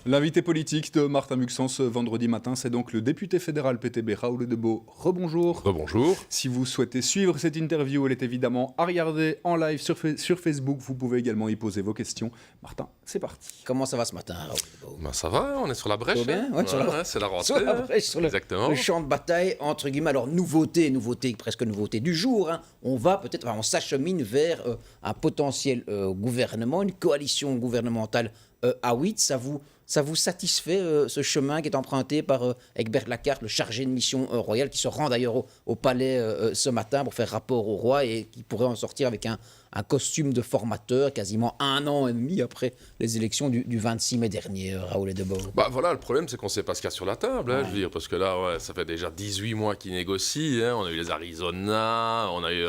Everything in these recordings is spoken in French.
L'invité politique de Martin Muxent ce vendredi matin, c'est donc le député fédéral PTB Raoul Debeau. Rebonjour. Rebonjour. Si vous souhaitez suivre cette interview, elle est évidemment à regarder en live sur Facebook. Vous pouvez également y poser vos questions. Martin, c'est parti. Comment ça va ce matin, Raoul Debeau? Ben ça va, on est sur la brèche. Tout bien, ouais, c'est la rentrée. Sur la brèche, sur Exactement. le champ de bataille, entre guillemets. Alors, presque nouveauté du jour. On s'achemine vers un potentiel gouvernement, une coalition gouvernementale à 8. Ça vous satisfait ce chemin qui est emprunté par Egbert Lacarte, le chargé de mission royale, qui se rend d'ailleurs au palais ce matin pour faire rapport au roi et qui pourrait en sortir avec un costume de formateur quasiment 1 an et demi après les élections du 26 mai dernier, Raoul Debeau. Bah voilà, le problème c'est qu'on ne sait pas ce qu'il y a sur la table, je veux dire, parce que là, ça fait déjà 18 mois qu'ils négocient, on a eu les Arizona, on a eu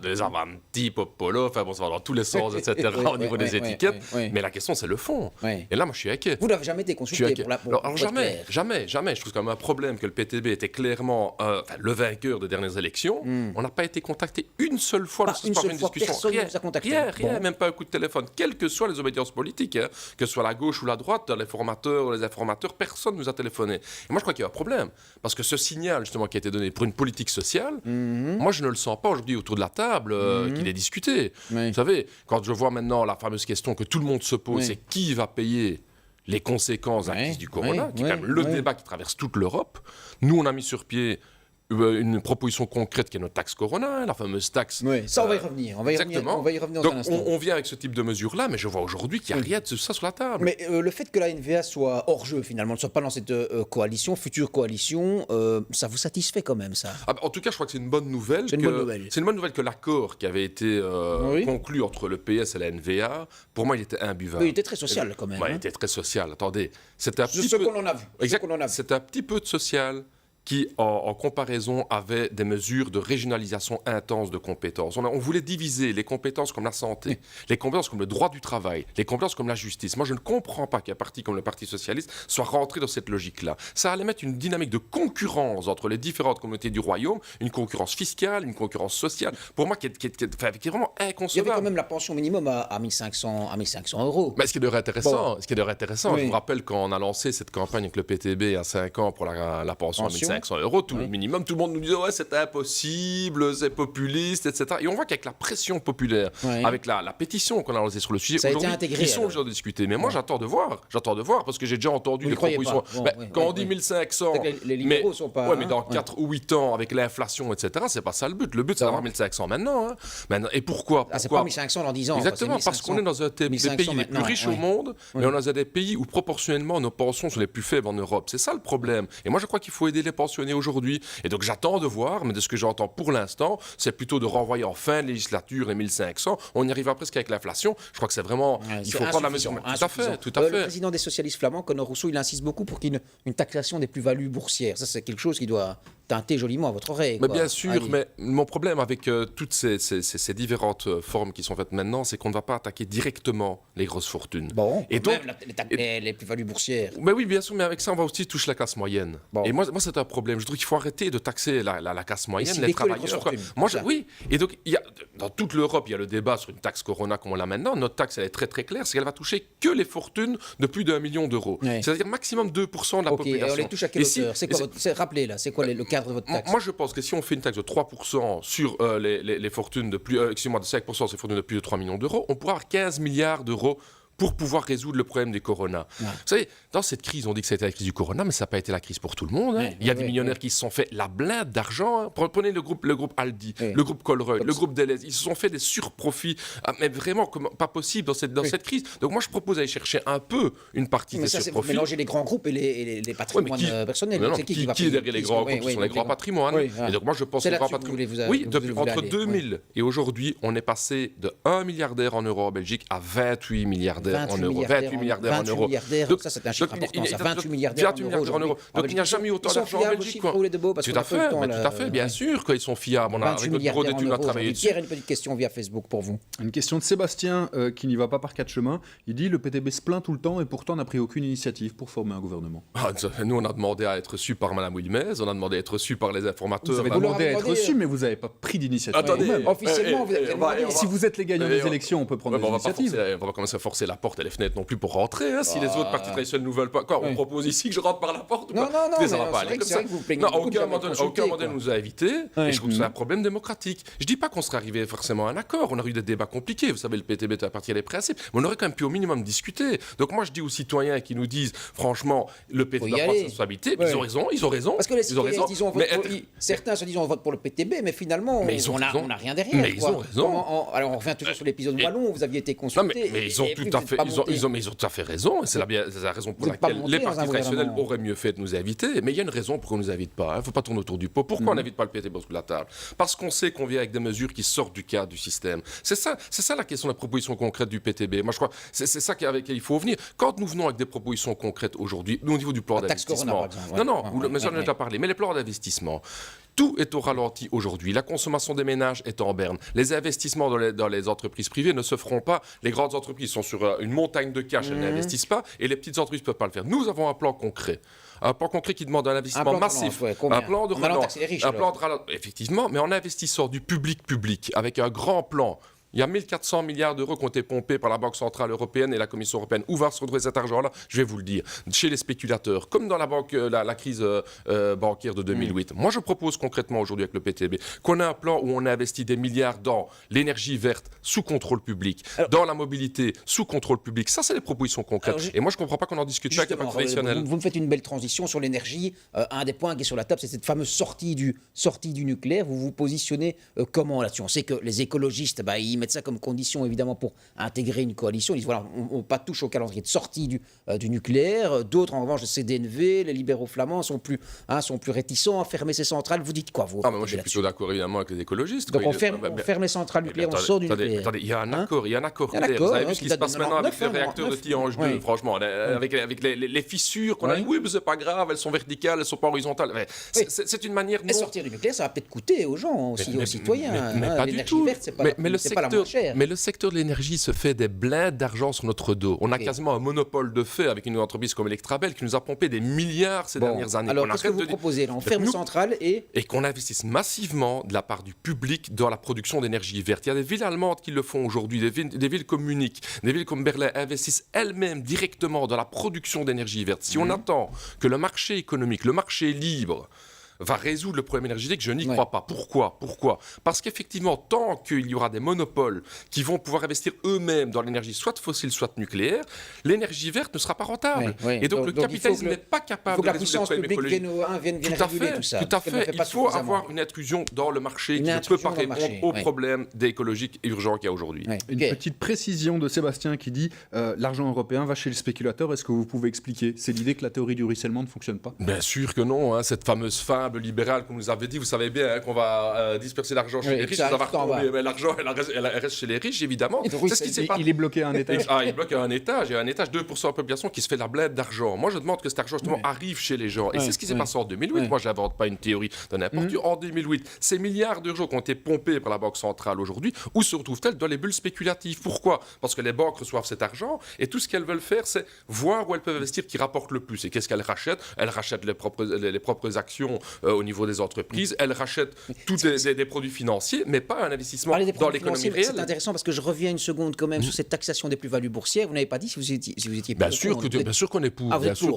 les Avanti, Popolo, enfin bon, ça va dans tous les sens, etc. au niveau des étiquettes, mais la question c'est le fond. Et là, moi je suis inquiet. Vous n'avez jamais été consulté Alors jamais, je trouve quand même un problème que le PTB était clairement le vainqueur des dernières élections. On n'a pas été contacté une seule fois par une discussion. Rien, même pas un coup de téléphone, quelles que soient les obédiences politiques, que ce soit la gauche ou la droite, les formateurs ou les informateurs, personne ne nous a téléphoné. Et moi, je crois qu'il y a un problème, parce que ce signal, justement, qui a été donné pour une politique sociale, moi, je ne le sens pas aujourd'hui autour de la table qu'il est discuté. Vous savez, quand je vois maintenant la fameuse question que tout le monde se pose, c'est qui va payer les conséquences de la crise du corona, qui est quand même le débat qui traverse toute l'Europe. Nous, on a mis sur pied une proposition concrète qui est notre taxe Corona, la fameuse taxe. Oui, ça on va y revenir. On va y revenir dans un instant. On vient avec ce type de mesures-là, mais je vois aujourd'hui qu'il n'y a rien de ça sur la table. Mais le fait que la NVA soit hors jeu finalement, ne soit pas dans cette future coalition, ça vous satisfait quand même, ça? En tout cas, je crois que c'est une bonne nouvelle. C'est une bonne nouvelle que l'accord qui avait été conclu entre le PS et la NVA, pour moi, il était imbuvable. Oui, il était très social quand même. Il était très social. Attendez, c'était un petit peu... qu'on en a vu. C'était un petit peu de social qui, en comparaison, avait des mesures de régionalisation intense de compétences. On voulait diviser les compétences comme la santé, les compétences comme le droit du travail, les compétences comme la justice. Moi, je ne comprends pas qu'un parti comme le Parti socialiste soit rentré dans cette logique-là. Ça allait mettre une dynamique de concurrence entre les différentes communautés du royaume, une concurrence fiscale, une concurrence sociale, pour moi, qui est vraiment inconcevable. Il y avait quand même la pension minimum à 1500 euros. Mais ce qui est intéressant, je vous rappelle quand on a lancé cette campagne avec le PTB il y a 5 ans pour la pension à 1500 euros, tout le minimum, tout le monde nous disait c'est impossible, c'est populiste, etc. Et on voit qu'avec la pression populaire, avec la pétition qu'on a lancée sur le sujet, ça a été intégré. Ils sont déjà discutés. Mais moi, j'attends de voir, parce que j'ai déjà entendu les propositions. Quand on dit 1500, les libéraux sont pas. Mais dans 4 ou 8 ans, avec l'inflation, etc., c'est pas ça le but. Le but, c'est d'avoir 1500 maintenant. Et pourquoi c'est pas 1500 dans 10 ans. Exactement, parce qu'on est dans un des pays les plus riches au monde, mais on est dans des pays où proportionnellement nos pensions sont les plus faibles en Europe. C'est ça le problème. Et moi, je crois qu'il faut aider les pensionnés aujourd'hui. Et donc, j'attends de voir, mais de ce que j'entends pour l'instant, c'est plutôt de renvoyer en fin de législature les 1500. On y arrivera presque avec l'inflation. Je crois que c'est vraiment... il faut prendre la mesure. Tout à fait. Le président des socialistes flamands, Conor Rousseau, il insiste beaucoup pour qu'il y ait une taxation des plus-values boursières. Ça, c'est quelque chose qui doit teinter joliment à votre oreille. Mais bien sûr, mais mon problème avec toutes ces différentes formes qui sont faites maintenant, c'est qu'on ne va pas attaquer directement les grosses fortunes. Bon, et donc, même les plus-values boursières. Mais oui, bien sûr, mais avec ça, on va aussi toucher la classe moyenne. Bon. Et moi, c'est un problème. Je trouve qu'il faut arrêter de taxer la classe moyenne, les travailleurs. Oui, et donc, dans toute l'Europe, il y a le débat sur une taxe Corona comme on l'a maintenant. Notre taxe, elle est très très claire, c'est qu'elle va toucher que les fortunes de plus d'1 million d'euros. C'est-à-dire maximum 2% de la population. Et on les touche à quelle hauteur? Rappelez là, c'est quoi le cadre de votre taxe? Moi, je pense que si on fait une taxe de 3% sur les fortunes de plus... excusez-moi, de 5% sur les fortunes de plus de 3 millions d'euros, on pourra avoir 15 milliards d'euros pour pouvoir résoudre le problème des corona. Vous savez, dans cette crise, on dit que ça a été la crise du corona, mais ça n'a pas été la crise pour tout le monde. Il y a des millionnaires qui se sont fait la blinde d'argent. Prenez le groupe Aldi, le groupe Colruyt, le groupe Delhaize. Ils se sont fait des surprofits, mais vraiment pas possible dans cette crise. Donc moi, je propose d'aller chercher un peu une partie des surprofits. Vous mélangez les grands groupes et les patrimoines personnels. Qui est derrière les grands groupes? Ce sont les grands patrimoines. Et donc moi, je pense que les grands patrimoines... Oui, entre 2000 et aujourd'hui, on est passé de 1 milliardaire en euros en Belgique à 28 milliardaires en euros. 28 milliardaires en euros. Donc, ça, c'est un chiffre important. 28 milliardaires en euros. Donc, il n'y a jamais eu autant d'argent en Belgique. Tout à fait, bien sûr qu'ils sont fiables. Avec notre bureau d'études, on a travaillé dessus. Pierre, une petite question via Facebook pour vous. Une question de Sébastien qui n'y va pas par 4 chemins. Il dit le PTB se plaint tout le temps et pourtant n'a pris aucune initiative pour former un gouvernement. Nous, on a demandé à être reçus par Mme Wilmez, on a demandé à être reçus par les informateurs. Vous avez demandé à être reçus, mais vous n'avez pas pris d'initiative. Attendez, officiellement, vous avez demandé. Si vous êtes les gagnants des élections, on peut prendre des initiatives. On va commencer à forcer la porte et les fenêtres non plus pour rentrer. Hein, si les autres partis traditionnels nous veulent pas. Quoi, on propose ici que je rentre par la porte ou non, pas? non, ça va pas aller comme ça. À aucun moment nous a invités. Et je trouve que c'est un problème démocratique. Je dis pas qu'on serait arrivé forcément à un accord. On a eu des débats compliqués. Vous savez, le PTB est à partir des principes. Mais on aurait quand même pu au minimum discuter. Donc moi, je dis aux citoyens qui nous disent, franchement, le PTB doit prendre ses responsabilités. Ils ont raison. Parce que les citoyens, certains se disent on vote pour le PTB, mais finalement, on n'a rien derrière. Mais ils ont raison. Alors on revient toujours sur l'épisode wallon où vous aviez été consulté. Mais ils ont tout à fait raison. C'est la raison pour laquelle les partis traditionnels auraient mieux fait de nous inviter. Mais il y a une raison pour qu'on ne nous invite pas. Il ne faut pas tourner autour du pot. Pourquoi on n'invite pas le PTB sous la table? Parce qu'on sait qu'on vient avec des mesures qui sortent du cadre du système. C'est ça la question de la proposition concrète du PTB. Moi, je crois c'est ça avec laquelle il faut venir. Quand nous venons avec des propositions concrètes aujourd'hui, au niveau du plan d'investissement. Mais j'en ai déjà parlé. Mais les plans d'investissement. Tout est au ralenti aujourd'hui. La consommation des ménages est en berne. Les investissements dans les entreprises privées ne se feront pas. Les grandes entreprises sont sur une montagne de cash, elles n'investissent pas, et les petites entreprises ne peuvent pas le faire. Nous avons un plan concret. Un plan concret qui demande un investissement massif, un plan de relance, effectivement, mais en investissant du public, avec un grand plan. Il y a 1400 milliards d'euros qui ont été pompés par la Banque Centrale Européenne et la Commission Européenne. Où va se retrouver cet argent-là? Je vais vous le dire. Chez les spéculateurs, comme dans la crise bancaire de 2008. Moi, je propose concrètement aujourd'hui avec le PTB qu'on ait un plan où on investit des milliards dans l'énergie verte sous contrôle public, dans la mobilité sous contrôle public. Ça, c'est des propositions concrètes. Et moi, je ne comprends pas qu'on en discute pas avec les partis traditionnels. Vous me faites une belle transition sur l'énergie. Un des points qui est sur la table, c'est cette fameuse sortie du nucléaire. Vous vous positionnez comment là-dessus? On sait que les écologistes, ils mettent ça comme condition évidemment pour intégrer une coalition. Ils disent voilà, on pas touche au calendrier de sortie du nucléaire. D'autres, en revanche, le CDNV, les libéraux flamands sont plus réticents à fermer ces centrales. Vous dites quoi, vous? Mais moi, je suis plutôt d'accord évidemment avec les écologistes. Donc on ferme les centrales nucléaires, on sort du nucléaire. Attendez, il y a un accord clair. Vous avez vu ce qui se passe maintenant avec les réacteurs de Tihange 2, franchement, avec les fissures qu'on a dit, oui, mais c'est pas grave, elles sont verticales, elles sont pas horizontales. C'est une manière. Et sortir du nucléaire, ça va peut-être coûter aux gens aussi, aux citoyens. Mais pas du tout. Verte, c'est pas la moins chère. Mais le secteur de l'énergie se fait des blindes d'argent sur notre dos. On a quasiment un monopole de fait avec une entreprise comme Electrabel qui nous a pompé des milliards ces dernières années. Alors, qu'est-ce que vous proposez là? On ferme centrale et qu'on investisse massivement de la part du public dans la production d'énergie verte. Il y a des villes allemandes qui le font aujourd'hui, des villes comme Munich, des villes comme Berlin investissent elles-mêmes directement dans la production d'énergie verte. Si on attend que le marché économique, le marché libre, va résoudre le problème énergétique, je n'y crois pas. Pourquoi? Parce qu'effectivement, tant qu'il y aura des monopoles qui vont pouvoir investir eux-mêmes dans l'énergie soit fossile, soit nucléaire, l'énergie verte ne sera pas rentable. Et donc le capitalisme n'est pas capable de résoudre les problèmes écologiques. Tout à fait. Il faut avoir une intrusion dans le marché qui ne peut pas répondre aux problèmes écologiques et urgents qu'il y a aujourd'hui. Une petite précision de Sébastien qui dit l'argent européen va chez le spéculateur. Est-ce que vous pouvez expliquer? C'est l'idée que la théorie du ruissellement ne fonctionne pas? Bien sûr que non. Cette fameuse fable libérale qu'on nous avait dit, vous savez bien qu'on va disperser l'argent chez les riches, ça va retomber, mais l'argent elle reste chez les riches évidemment. C'est ce qui s'est passé. Il est bloqué à un étage. Il bloque à un étage, et un étage 2% de la population qui se fait la blinde d'argent. Moi je demande que cet argent justement arrive chez les gens, et c'est ce qui s'est passé en 2008. Moi je n'invente pas une théorie de n'importe qui. En 2008, ces milliards d'euros qui ont été pompés par la Banque Centrale aujourd'hui, où se retrouvent-elles? Dans les bulles spéculatives. Pourquoi? Parce que les banques reçoivent cet argent et tout ce qu'elles veulent faire, c'est voir où elles peuvent investir qui rapporte le plus. Et qu'est-ce qu'elles rachètent? Elles rachètent les propres actions au niveau des entreprises, elles rachètent tous des produits financiers, mais pas un investissement dans l'économie réelle. C'est intéressant parce que je reviens une seconde quand même sur cette taxation des plus-values boursières. Vous n'avez pas dit si vous étiez bien sûr qu'on est pour. Bien sûr.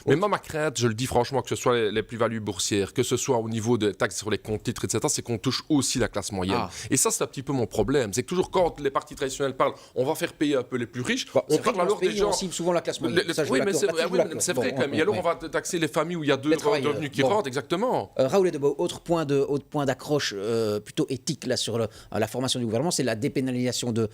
Mais moi, ma crainte, je le dis franchement, que ce soit les plus-values boursières, que ce soit au niveau de taxes sur les comptes titres, etc., c'est qu'on touche aussi la classe moyenne. Et ça, c'est un petit peu mon problème. C'est que toujours quand les partis traditionnels parlent, on va faire payer un peu les plus riches, on parle alors des gens. On cible souvent la classe moyenne. Oui, mais c'est vrai quand même. Et alors, on va taxer les familles où il y a deux revenus qui rentrent, exactement. Raoul Edebo, autre point d'accroche plutôt éthique là, sur la formation du gouvernement, c'est la dépénalisation de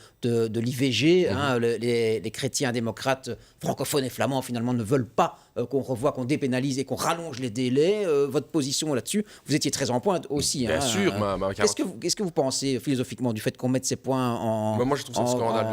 l'IVG. Les chrétiens démocrates francophones et flamands finalement ne veulent pas qu'on revoie, qu'on dépénalise et qu'on rallonge les délais. Votre position là-dessus, vous étiez très en pointe aussi. Bien sûr. Qu'est-ce que vous pensez philosophiquement du fait qu'on mette ces points en... Moi je trouve ça scandaleux.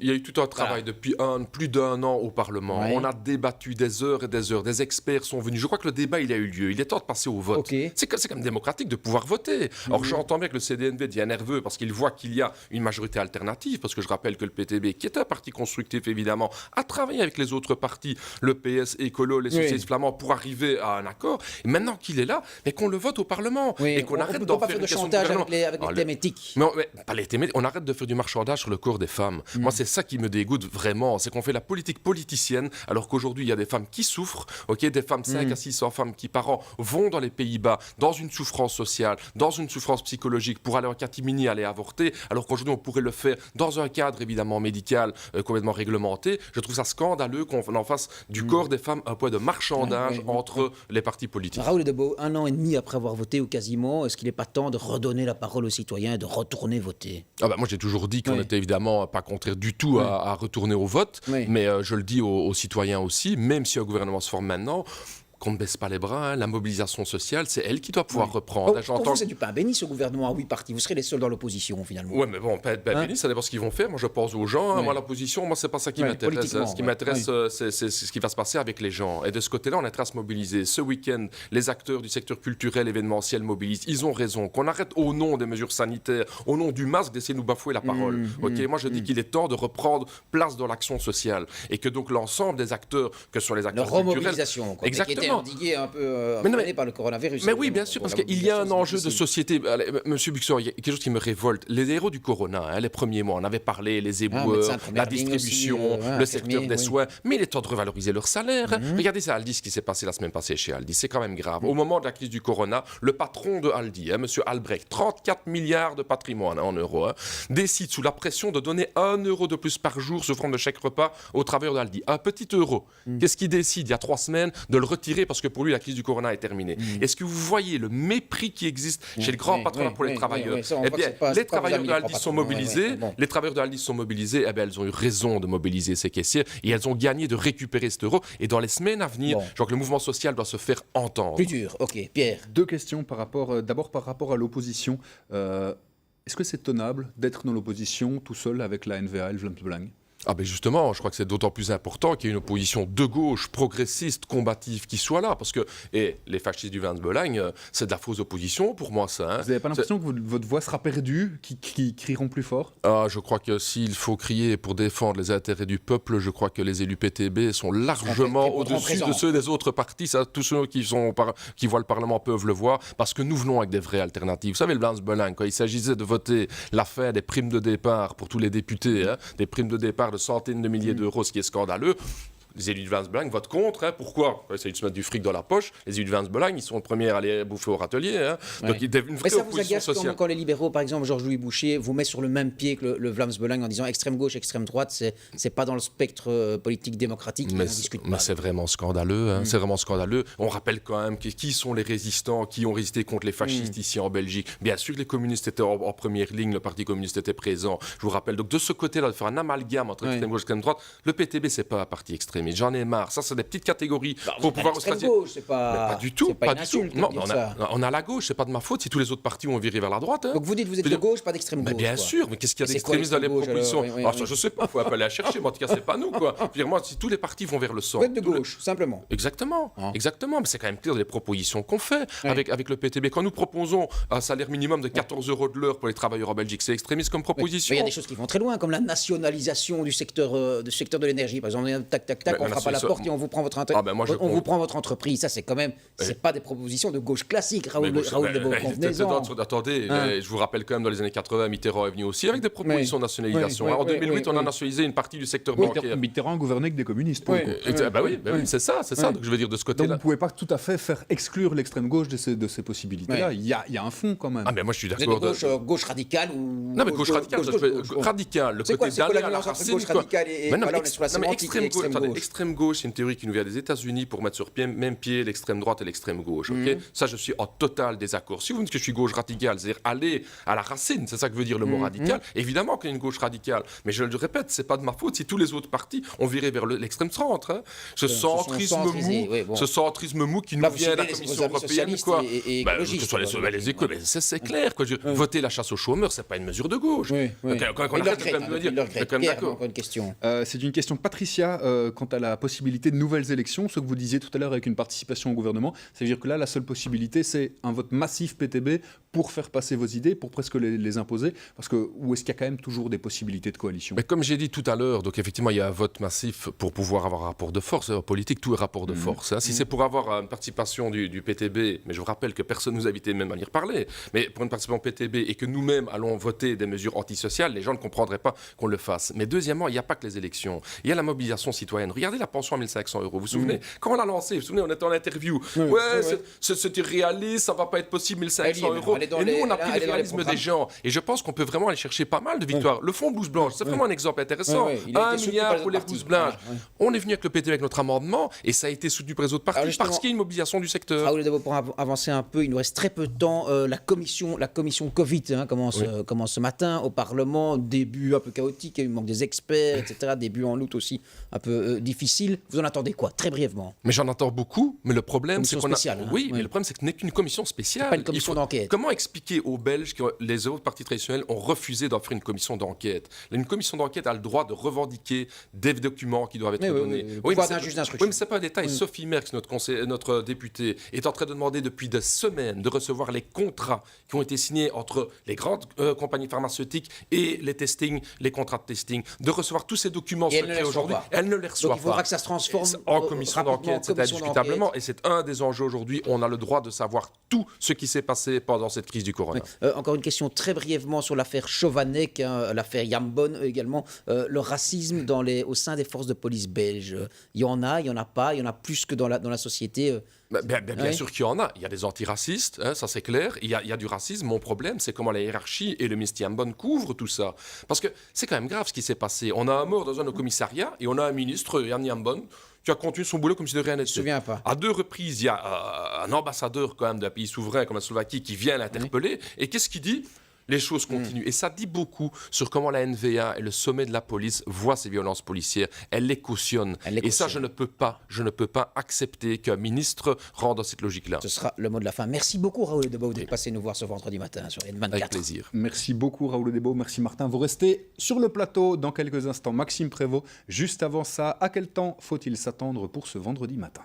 Il y a eu tout un travail depuis plus d'un an au Parlement. On a débattu des heures et des heures. Des experts sont venus. Je crois que le débat il a eu lieu. Il est temps de passer au vote. C'est quand même démocratique de pouvoir voter. Alors j'entends bien que le CDNV devient nerveux parce qu'il voit qu'il y a une majorité alternative, parce que je rappelle que le PTB, qui est un parti constructif évidemment, a travaillé avec les autres partis, le PS et écolos, les socialistes flamands pour arriver à un accord. Et maintenant qu'il est là, mais qu'on le vote au Parlement. Et qu'on arrête d'en faire de chantage avec les thèmes éthiques. Mais pas les thèmes, on arrête de faire du marchandage sur le corps des femmes. Moi, c'est ça qui me dégoûte vraiment. C'est qu'on fait la politique politicienne alors qu'aujourd'hui, il y a des femmes qui souffrent. Des femmes 5 à 600 femmes qui par an vont dans les Pays-Bas dans une souffrance sociale, dans une souffrance psychologique pour aller en catimini, aller avorter, alors qu'aujourd'hui, on pourrait le faire dans un cadre évidemment médical complètement réglementé. Je trouve ça scandaleux qu'on en fasse du corps des femmes un point de marchandage entre les partis politiques. Raoul Debo, 1 an et demi après avoir voté ou quasiment, est-ce qu'il n'est pas temps de redonner la parole aux citoyens et de retourner voter? Moi, j'ai toujours dit qu'on n'était évidemment pas contraire du tout à retourner au vote, mais je le dis aux citoyens aussi, même si un gouvernement se forme maintenant, qu'on ne baisse pas les bras, la mobilisation sociale, c'est elle qui doit pouvoir reprendre. Pour vous, c'est du pain béni, ce gouvernement à 8 partis. Vous serez les seuls dans l'opposition, finalement. Oui, mais bon, pain béni, ça dépend ce qu'ils vont faire. Moi, je pense aux gens. Moi, l'opposition, moi, c'est pas ça qui m'intéresse. Ce qui m'intéresse, c'est ce qui va se passer avec les gens. Et de ce côté-là, on est à se mobiliser. Ce week-end, les acteurs du secteur culturel, événementiel mobilisent. Ils ont raison. Qu'on arrête au nom des mesures sanitaires, au nom du masque, d'essayer de nous bafouer la parole. Moi, je dis qu'il est temps de reprendre place dans l'action sociale. Et que donc l'ensemble des acteurs, que ce soit les acteurs culturels... remobilisation, exactement. Endigué un peu par le coronavirus. Mais oui, bien sûr, parce qu'il y a un enjeu de société. Monsieur Buxor, il y a quelque chose qui me révolte. Les héros du corona, les premiers mois, on avait parlé, les éboueurs, la distribution, le secteur des soins, mais il est temps de revaloriser leur salaire. Regardez ça, Aldi, ce qui s'est passé la semaine passée chez Aldi, c'est quand même grave. Au moment de la crise du corona, le patron de Aldi, monsieur Albrecht, 34 milliards de patrimoine en euros, décide sous la pression de donner 1 euro de plus par jour sous forme de chèque repas aux travailleurs d'Aldi. Un petit euro. Qu'est-ce qu'il décide il y a 3 semaines de le retirer parce que pour lui, la crise du corona est terminée. Est-ce que vous voyez le mépris qui existe chez le grand patronat pour les travailleurs? Les travailleurs de Aldi sont mobilisés. Les travailleurs de Aldi sont mobilisés. Elles ont eu raison de mobiliser ces caissiers et elles ont gagné de récupérer cet euro. Et dans les semaines à venir, je crois que le mouvement social doit se faire entendre. Plus dur, ok. Pierre. 2 questions d'abord par rapport à l'opposition. Est-ce que c'est tenable d'être dans l'opposition tout seul avec la NVA et le Vlaams Belang? Justement, je crois que c'est d'autant plus important qu'il y ait une opposition de gauche, progressiste, combative qui soit là. Parce que les fascistes du Vlaams Belang, c'est de la fausse opposition pour moi, ça. Vous n'avez pas l'impression que votre voix sera perdue, qui crieront plus fort? Je crois que s'il faut crier pour défendre les intérêts du peuple, je crois que les élus PTB sont largement au-dessus de ceux des autres partis. Ça, tous ceux qui voient le Parlement peuvent le voir. Parce que nous venons avec des vraies alternatives. Vous savez, le Vlaams Belang, quand il s'agissait de voter la fin des primes de départ pour tous les députés, des primes de départ de centaines de milliers d'euros, ce qui est scandaleux. Les élus de Vlaams Belang votent contre. Pourquoi? Ils essayent de se mettre du fric dans la poche. Les élus de Vlaams Belang, ils sont les premiers à aller bouffer au râtelier. Donc il y a une vraie opposition sociale. Quand les libéraux, par exemple, Georges-Louis Boucher, vous met sur le même pied que le Vlaams Belang en disant extrême gauche, extrême droite, c'est pas dans le spectre politique démocratique. Mais c'est vraiment scandaleux. C'est vraiment scandaleux. On rappelle quand même qui sont les résistants qui ont résisté contre les fascistes ici en Belgique. Bien sûr que les communistes étaient en première ligne, le Parti communiste était présent. Je vous rappelle. Donc de ce côté-là, de faire un amalgame entre extrême gauche et extrême droite, le PTB, c'est pas un parti extrémiste. J'en ai marre. Ça, c'est des petites catégories pour pouvoir extrême gauche, c'est pas. Pas du tout. Pas du tout. Non, on a la gauche. C'est pas de ma faute si tous les autres partis ont viré vers la droite. Donc vous dites vous êtes de gauche, pas d'extrême gauche. Bien sûr. Mais qu'est-ce qu'il y a d'extrémiste dans les propositions? Ça, je sais pas. Faut appeler à chercher. Mais en tout cas, c'est pas nous, quoi. Moi, si tous les partis vont vers le centre. Vous êtes de gauche, simplement. Exactement. Exactement. Mais c'est quand même clair les propositions qu'on fait avec le PTB. Quand nous proposons un salaire minimum de 14 € de l'heure pour les travailleurs en Belgique, c'est extrémiste comme proposition. Mais il y a des choses qui vont très loin, comme la nationalisation du secteur de l'énergie. Par exemple, tac, on frappe à la porte et on vous prend votre vous prend votre entreprise. Ça, c'est quand même, c'est pas des propositions de gauche classique. Raoul Debo, attendez, je vous rappelle quand même, dans les années 80, Mitterrand est venu aussi avec des propositions de nationalisation. En 2008, on a nationalisé une partie du secteur bancaire. Mitterrand gouvernait avec des communistes. Oui, c'est ça. Donc je veux dire, de ce côté-là. Donc vous ne pouvez pas tout à fait faire exclure l'extrême gauche de ces possibilités-là. Il y a un fond quand même. Mais moi, je suis d'accord. Gauche radicale ou. Non, mais gauche radicale, radical, le côté d'aller à la racine. Extrême gauche, c'est une théorie qui nous vient des États-Unis pour mettre sur même pied l'extrême droite et l'extrême gauche. Ça, je suis en total désaccord. Si vous me dites que je suis gauche radicale, c'est-à-dire aller à la racine, c'est ça que veut dire le mot radical. Évidemment qu'il y a une gauche radicale, mais je le répète, c'est pas de ma faute si tous les autres partis ont viré vers l'extrême centre. Ce centrisme mou qui nous vient de la Commission européenne, quoi. Que ce soit les écoles, c'est clair. Voter la chasse aux chômeurs, c'est pas une mesure de gauche. Quand on arrête de dire, d'accord. C'est une question de Patricia. Quant à la possibilité de nouvelles élections, ce que vous disiez tout à l'heure avec une participation au gouvernement. C'est-à-dire que là, la seule possibilité, c'est un vote massif PTB pour faire passer vos idées, pour presque les imposer, parce que où est-ce qu'il y a quand même toujours des possibilités de coalition? Mais comme j'ai dit tout à l'heure, donc effectivement, il y a un vote massif pour pouvoir avoir un rapport de force. En politique, tout est rapport de force. Si c'est pour avoir une participation du PTB, mais je vous rappelle que personne ne nous a invité même à y reparler, mais pour une participation PTB et que nous-mêmes allons voter des mesures antisociales, les gens ne comprendraient pas qu'on le fasse. Mais deuxièmement, il n'y a pas que les élections. Il y a la mobilisation citoyenne. Regardez la pension à 1 500 €. Vous vous souvenez, quand on l'a lancée, vous vous souvenez, on était en interview. C'est irréaliste, ça ne va pas être possible, 1 500 €. Et nous, on a pris le réalisme des gens. Et je pense qu'on peut vraiment aller chercher pas mal de victoires. Le fonds blouse blanche, c'est vraiment un exemple intéressant. 1 milliard pour les blouses blanches. On est venu avec le PTB, avec notre amendement, et ça a été soutenu par les autres partis parce qu'il y a une mobilisation du secteur. Raoul Debo, pour avancer un peu, il nous reste très peu de temps. La commission Covid commence ce matin au Parlement. Début un peu chaotique, il manque des experts, etc. Début en août aussi un peu difficile. Vous en attendez quoi, très brièvement? Mais j'en attends beaucoup, mais le problème, c'est qu'on a... spéciale, hein. Oui, mais le problème, c'est que ce n'est qu'une commission spéciale. Pas une commission d'enquête. Comment expliquer aux Belges que les autres partis traditionnels ont refusé d'en faire une commission d'enquête? Une commission d'enquête a le droit de revendiquer des documents qui doivent être donnés. Oui, mais c'est pas un détail. Sophie Merckx, notre députée, est en train de demander depuis des semaines de recevoir les contrats qui ont été signés entre les grandes compagnies pharmaceutiques et les contrats de testing, de recevoir tous ces documents secrets aujourd'hui. Elle ne les reçoit pas. Donc il faudra que ça se transforme en commission d'enquête, c'est indiscutablement, et c'est un des enjeux aujourd'hui. On a le droit de savoir tout ce qui s'est passé pendant cette crise du corona. Encore une question très brièvement sur l'affaire Chovanec, l'affaire Yambon également, le racisme au sein des forces de police belges. Il y en a, il y en a pas, il y en a plus que dans la société. Bien sûr qu'il y en a. Il y a des antiracistes, ça c'est clair. Il y a du racisme. Mon problème, c'est comment la hiérarchie et le ministère Yambon couvrent tout ça. Parce que c'est quand même grave ce qui s'est passé. On a un mort dans un commissariat et on a un ministre, Yann Yambon, qui a continué son boulot comme si de rien n'était. Je ne me souviens pas. À 2 reprises, il y a un ambassadeur quand même d'un pays souverain comme la Slovaquie qui vient l'interpeller. Et qu'est-ce qu'il dit ? Les choses continuent. Et ça dit beaucoup sur comment la NVA et le sommet de la police voient ces violences policières. Elle les cautionne. Et ça, je ne peux pas accepter qu'un ministre rende dans cette logique-là. Ce sera le mot de la fin. Merci beaucoup, Raoul Debo, d'être passé nous voir ce vendredi matin sur N24. Avec plaisir. Merci beaucoup, Raoul Debo. Merci, Martin. Vous restez sur le plateau dans quelques instants. Maxime Prévost. Juste avant ça, à quel temps faut-il s'attendre pour ce vendredi matin ?